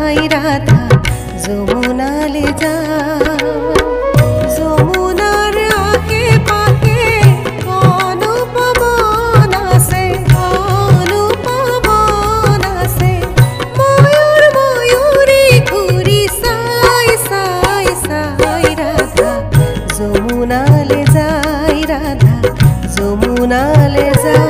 যাই রাধা যমুনালে যাই। যমুনার আগে পাকে অনুপবন আছে, অনুপবন আছে। ময়ূর ময়ূরী ঘুরি সাই সাই সাই রাধা যমুনালে যাই রাধা যমুনালে যাই।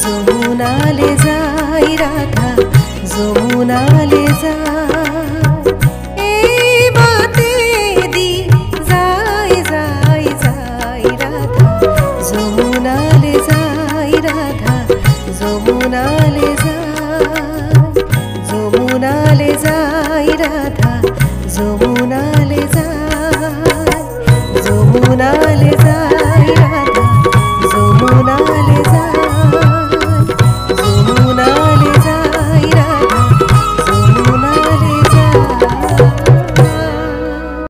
যমুনালে যাই রাধা যমুনালে যাই। এই বাতে দি যাই যাই যাই রাধা যমুনালে যাই রাধা যমুনালে যাই। যমুনালে যাই রাধা যমুনা